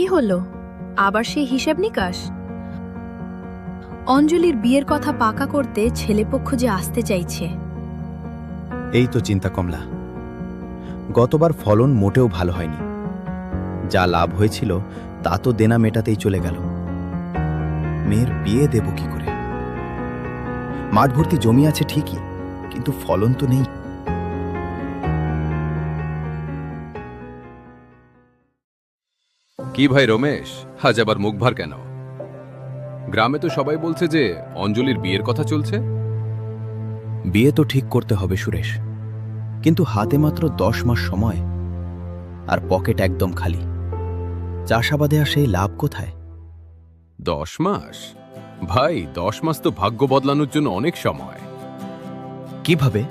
কি হলো? আবার সেই হিসাব নিকাশ? অঞ্জলির বিয়ের কথা পাকা করতে ছেলেপক্ষ যে আসতে চাইছে। এই তো চিন্তা কমলা। গতবার ফলন মোটেও ভালো হয়নি। যা লাভ হয়েছিল তা তো দেনা মেটাতেই চলে গেল। মেয়ের বিয়ে দেব কি করে? মাঠ ভর্তি জমি আছে ঠিকই, কিন্তু ফলন তো নেই। কি ভাই রমেশ, আজ আবার মুখ ভার কেন? গ্রামে তো সবাই বলছে যে অঞ্জলির বিয়ের কথা চলছে। বিয়ে তো ঠিক করতে হবে সুরেশ, কিন্তু হাতে মাত্র 10 মাস সময়, আর পকেট একদম খালি। চাষাবাদে আর সেই লাভ কোথায়? 10 মাস? ভাই 10 মাস তো ভাগ্য বদলানোর জন্য অনেক সময়। কিভাবে?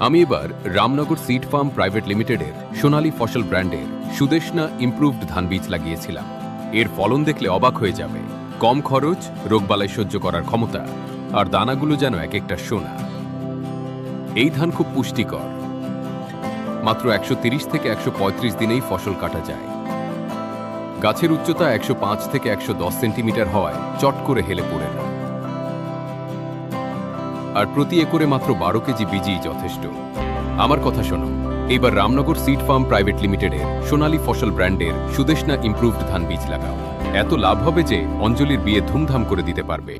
আমি এবার রামনগর সিড ফার্ম প্রাইভেট লিমিটেডের সোনালী ফসল ব্র্যান্ডের সুদেশনা ইমপ্রুভড ধান বীজ লাগিয়েছিলাম। এর ফলন দেখলে অবাক হয়ে যাবে। কম খরচ, রোগবালাই সহ্য করার ক্ষমতা, আর দানাগুলো যেন এক একটা সোনা। এই ধান খুব পুষ্টিকর। মাত্র 130 থেকে 135 দিনেই ফসল কাটা যায়। গাছের উচ্চতা 105 থেকে 110 সেন্টিমিটার হওয়ায় চট করে হেলে পড়ে না। আর প্রতি একরে মাত্র 12 কেজি বীজই যথেষ্ট। আমার কথা শোনো, এইবার রামনগর সিড ফার্ম প্রাইভেট লিমিটেডের সোনালী ফসল ব্র্যান্ডের সুদেশনা ইমপ্রুভড ধান বীজ লাগাও। এত লাভ হবে যে অঞ্জলির বিয়ে ধুমধাম করে দিতে পারবে।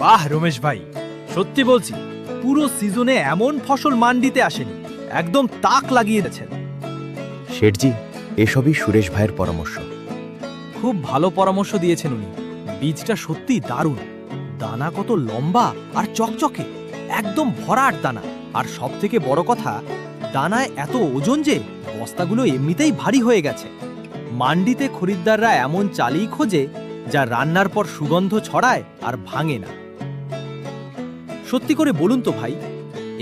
বাহ রমেশ ভাই, সত্যি বলছি, পুরো সিজনে এমন ফসল মান্ডিতে আসেনি। একদম তাক লাগিয়ে দিয়েছেন। শেঠজি, এসবই সুরেশ ভাইয়ের পরামর্শ। খুব ভালো পরামর্শ দিয়েছেন উনি। বীজটা সত্যি দারুণ। দানা কত লম্বা আর চকচকে, একদম ভরাট দানা। আর সব থেকে বড় কথা, দানায় এত ওজন যে বস্তাগুলো এমনিতেই ভারী হয়ে গেছে। মান্ডিতে খরিদ্দাররা এমন চালই খোঁজে যা রান্নার পর সুগন্ধ ছড়ায় আর ভাঙে না। সত্যি করে বলুন তো ভাই,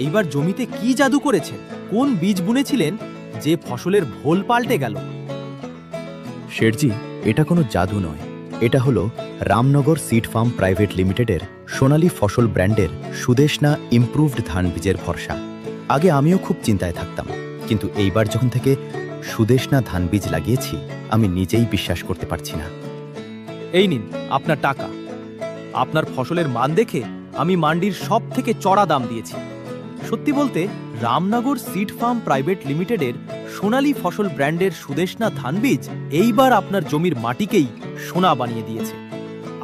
এইবার জমিতে কি জাদু করেছেন? কোন বীজ বুনেছিলেন যে ফসলের ভোল পাল্টে গেল? শেঠজি, এটা কোনো জাদু নয়। এটা হলো রামনগর সিড ফার্ম প্রাইভেট লিমিটেডের সোনালী ফসল ব্র্যান্ডের সুদেশনা ইমপ্রুভড ধান বীজের ভরসা। আগে আমিও খুব চিন্তায় থাকতাম, কিন্তু এইবার যখন থেকে সুদেশনা ধান বীজ লাগিয়েছি, আমি নিজেই বিশ্বাস করতে পারছি না। এই নিন আপনার টাকা। আপনার ফসলের মান দেখে আমি মান্ডির সব থেকে চড়া দাম দিয়েছি। সত্যি বলতে, রামনগর সিড ফার্ম প্রাইভেট লিমিটেডের সোনালী ফসল ব্র্যান্ডের সুদেশনা ধান বীজ এইবার আপনার জমির মাটিকেই সোনা বানিয়ে দিয়েছে।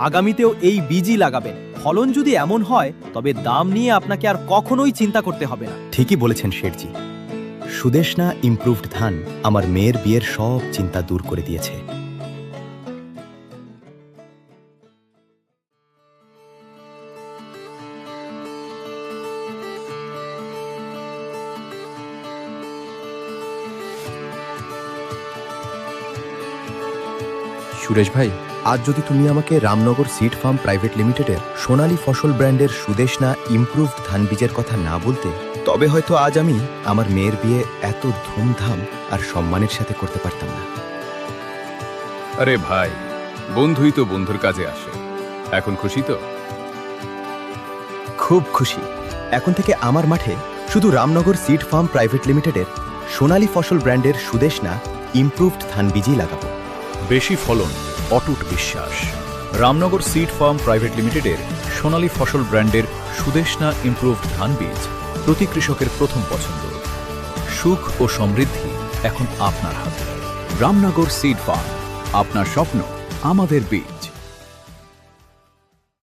আগামীতেও এই বীজই লাগাবেন। ফলন যদি এমন হয়, তবে দাম নিয়ে আপনাকে আর কখনোই চিন্তা করতে হবে না। ঠিকই বলেছেন শেঠজি। সুদেশনা ইমপ্রুভড ধান আমার মেয়ের বিয়ের সব চিন্তা দূর করে দিয়েছে। সুরেশ ভাই, আজ যদি তুমি আমাকে রামনগর সিড ফার্ম প্রাইভেট লিমিটেডের সোনালী ফসল ব্র্যান্ডের সুদেশনা ইমপ্রুভড ধান বীজের কথা না বলতে, তবে হয়তো আজ আমি আমার মেয়ের বিয়ে এত ধুমধাম আর সম্মানের সাথে করতে পারতাম না। আরে ভাই, বন্ধুই তো বন্ধুর কাজে আসে। এখন খুশি তো? খুব খুশি। এখন থেকে আমার মাঠে শুধু রামনগর সিড ফার্ম প্রাইভেট লিমিটেডের সোনালী ফসল ব্র্যান্ডের সুদেশনা ইমপ্রুভড ধান বীজই লাগাবো। বেশি ফলন, অটুট বিশ্বাস। রামনগর সিড ফার্ম প্রাইভেট লিমিটেডের সোনালী ফসল ব্র্যান্ডের সুদেশনা ইমপ্রুভড ধান বীজ প্রতি কৃষকের প্রথম পছন্দ। সুখ ও সমৃদ্ধি এখন আপনার হাতে। রামনগর সিড ফার্ম, আপনার স্বপ্ন আমাদের বীজ।